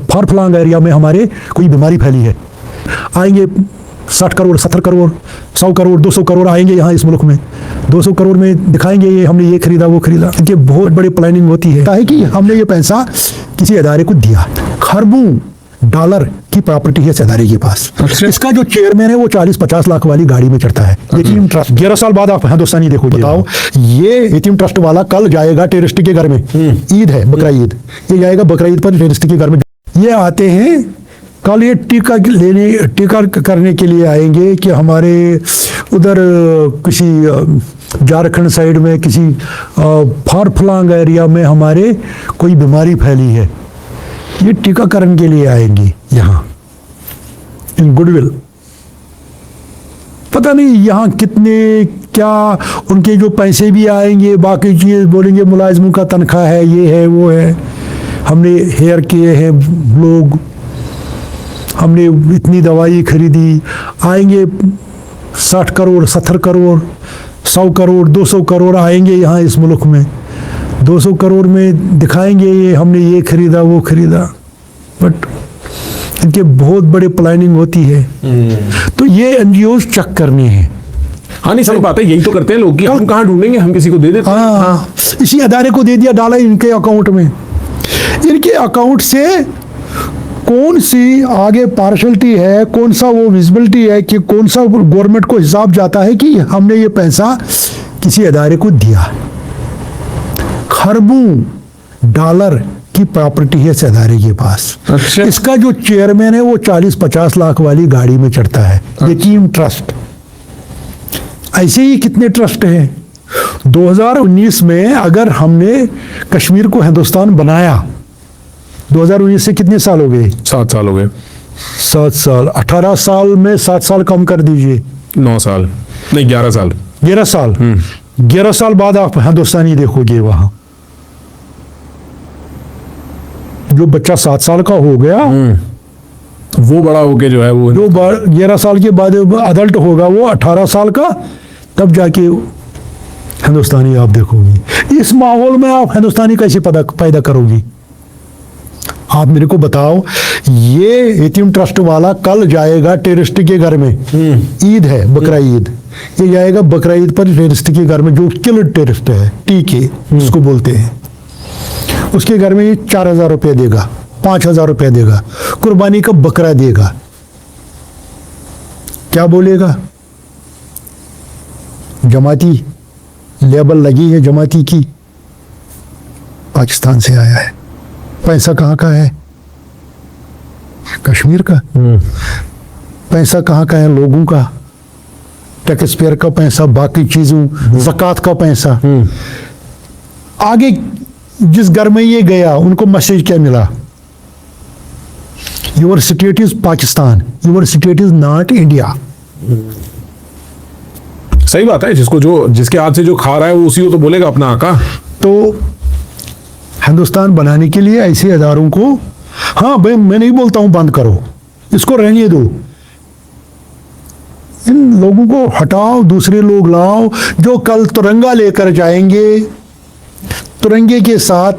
फार फ्लांग area में हमारे कोई बीमारी फैली है, आएंगे 60 करोड़ 70 करोड़ 100 करोड़ 200 करोड़ आएंगे यहाँ इस मुल्क में, 200 करोड़ में दिखाएंगे ये हमने ये खरीदा वो खरीदा। इनकी बहुत बड़ी प्लानिंग होती है कि हमने ये पैसा किसी अदारे को दिया। खरबों डॉलर की प्रॉपर्टी है इस अदारे के पास। इसका जो चेयरमैन है वो 40-50 लाख वाली गाड़ी में चढ़ता है। यतीम ट्रस्ट 11 साल बाद आप हिंदुस्तानी देखो, बताओ ये यतीम ट्रस्ट वाला कल जाएगा टेररिस्ट के घर में, ईद है बकरा ईद, ये जाएगा बकरा ईद पर टेररिस्ट के घर में। ये आते हैं कल, ये टीका करने के लिए आएंगे कि हमारे उधर किसी झारखंड साइड में किसी फार फ्लांग एरिया में हमारे कोई बीमारी फैली है, ये टीकाकरण के लिए आएंगे यहाँ इन गुडविल। पता नहीं यहाँ कितने क्या उनके जो पैसे भी आएंगे, बाकी चीज़ बोलेंगे मुलाजिमों का तनख्वाह है, ये है वो है, हमने हेयर किए हैं लोग, हमने इतनी दवाई खरीदी। आएंगे 60 करोड़ 70 करोड़ 100 करोड़ 200 करोड़ आएंगे यहाँ इस मुल्क में, 200 करोड़ में दिखाएंगे ये हमने ये खरीदा वो खरीदा। बट इनके बहुत बड़े प्लानिंग होती है। तो ये एनजीओज चेक करने हैं। हाँ नहीं, सही बात है, यही तो करते हैं लोग कि हम कहाँ ढूंढेंगे, हम किसी को दे देते हैं। हाँ, इसी अदारे को दे दिया, डाला इनके अकाउंट में। इनके अकाउंट से कौन सी आगे पार्शलिटी है, कौन सा वो विजिबिलिटी है कि कौन सा गवर्नमेंट को हिसाब जाता है कि हमने ये पैसा किसी अदारे को दिया। खरबों डॉलर की प्रॉपर्टी है इस अदारे के पास। अच्छा। इसका जो चेयरमैन है वो 40-50 लाख वाली गाड़ी में चढ़ता है। यतीम ट्रस्ट, ऐसे ही कितने ट्रस्ट हैं। 2019 में अगर हमने कश्मीर को हिंदुस्तान बनाया, 2019 से कितने साल हो गए? 7 साल हो गए। 7 साल, 18 साल में 7 साल कम कर दीजिए, 9 साल नहीं 11 साल। 11 साल 11 साल बाद आप हिंदुस्तानी देखोगे, वहां जो बच्चा 7 साल का हो गया वो बड़ा होके जो है वो जो 11 साल के बाद अडल्ट होगा वो 18 साल का, तब जाके हिंदुस्तानी आप देखोगी। इस माहौल में आप हिंदुस्तानी कैसे पैदा करोगी? आप मेरे को बताओ। ये यतीम ट्रस्ट वाला कल जाएगा टेररिस्ट के घर में, ईद है बकरा ईद, ये जाएगा बकरा ईद पर टेररिस्ट के घर में, जो किलर टेररिस्ट है, टीके उसको बोलते हैं, उसके घर में ये 4000 रुपये देगा, 5000 रुपये देगा, कुर्बानी का बकरा देगा। क्या बोलेगा? जमाती लेबल लगी है जमाती की, पाकिस्तान से आया है। पैसा कहाँ का है? कश्मीर का। पैसा कहाँ का है? लोगों का, टैक्स पेयर का पैसा, बाकी चीजों, ज़कात का पैसा। आगे जिस घर में ये गया उनको मैसेज क्या मिला? Your state is Pakistan, your state is not India. सही बात है, जिसके हाथ से जो खा रहा है वो उसी को तो बोलेगा अपना आका। तो हिंदुस्तान बनाने के लिए ऐसे अदारों को, हाँ भाई मैं नहीं बोलता हूं बंद करो, इसको रहने दो, इन लोगों को हटाओ, दूसरे लोग लाओ जो कल तिरंगा लेकर जाएंगे। तिरंगे के साथ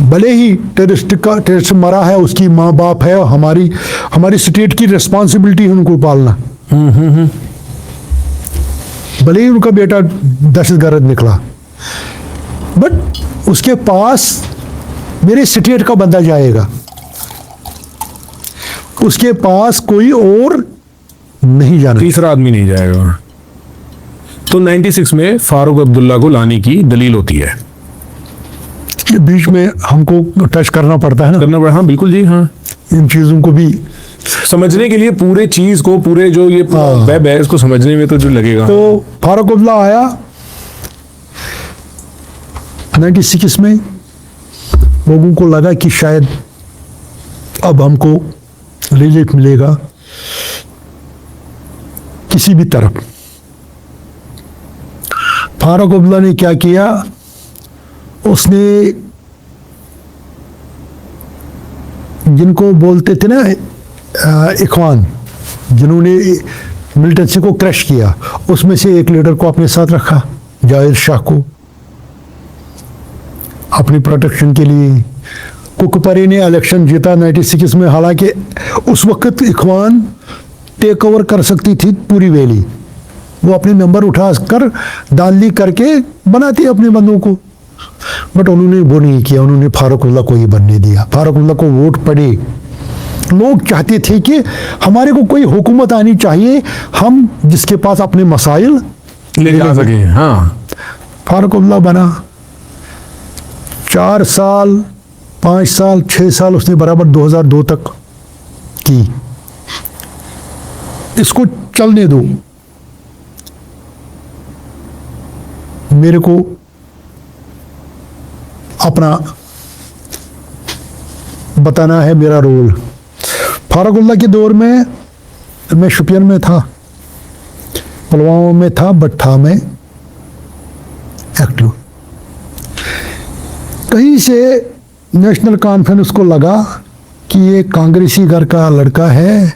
भले ही टेररिस्ट मरा है, उसकी माँ बाप है, हमारी स्टेट की रिस्पॉन्सिबिलिटी है उनको पालना। भले ही उनका बेटा दहशतगर्द निकला, बट उसके पास मेरे स्टेट का बंदा जाएगा, उसके पास कोई और नहीं जाना, तीसरा आदमी नहीं जाएगा। तो 96 में फारूक अब्दुल्ला को लाने की दलील होती है। बीच में हमको टच करना पड़ता है ना, हाँ बिल्कुल जी, हाँ इन चीजों को भी समझने के लिए, पूरे चीज को, पूरे जो ये वेब है इसको समझने में तो जो लगेगा। तो फारूक अब्दुल्ला आया 96 में, लोगों को लगा कि शायद अब हमको रिलीफ मिलेगा किसी भी तरफ। फारूक अब्दुल्ला ने क्या किया? उसने जिनको बोलते थे ना इखवान, जिन्होंने मिलिटेंसी को क्रश किया, उसमें से एक लीडर को अपने साथ रखा, जाहिर शाह को, अपनी प्रोटेक्शन के लिए। कुकपरी ने इलेक्शन जीता 96 में, हालांकि उस वक्त इखवान टेक ओवर कर सकती थी पूरी वैली, वो अपने नंबर उठा कर दानली करके बनाती अपने बंदों को, बट उन्होंने वो नहीं किया, उन्होंने फारूकुल्लाह को ही बनने दिया। फारूकुल्लाह को वोट पड़े, लोग चाहते थे कि हमारे को कोई हुकूमत आनी चाहिए, हम जिसके पास अपने मसाइल ले जा सके। हाँ, फारूकुल्लाह बना। 4 साल 5 साल 6 साल उसने बराबर 2002 तक की। इसको चलने दो, मेरे को अपना बताना है मेरा रोल। फारूकुल्लाह के दौर में मैं शुपियन में था, पुलवामा में था, बट था मैं एक्टिव। कहीं से नेशनल कॉन्फ्रेंस को लगा कि ये कांग्रेसी घर का लड़का है,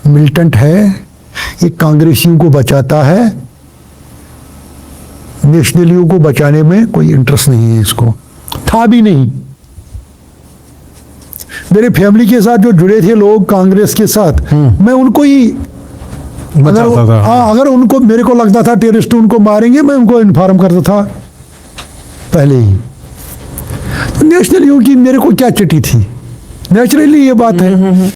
मिलिटेंट है, ये कांग्रेसियों को बचाता है, नेशनलियों को बचाने में कोई इंटरेस्ट नहीं है इसको, था भी नहीं। मेरे फैमिली के साथ जो जुड़े थे लोग कांग्रेस के साथ, मैं उनको ही बचाता था। अगर उनको मेरे को लगता था टेररिस्ट उनको मारेंगे, मैं उनको इन्फॉर्म करता था पहले ही। तो नेशनलियों की मेरे को क्या चिट्ठी थी, नेचुरली ये बात है।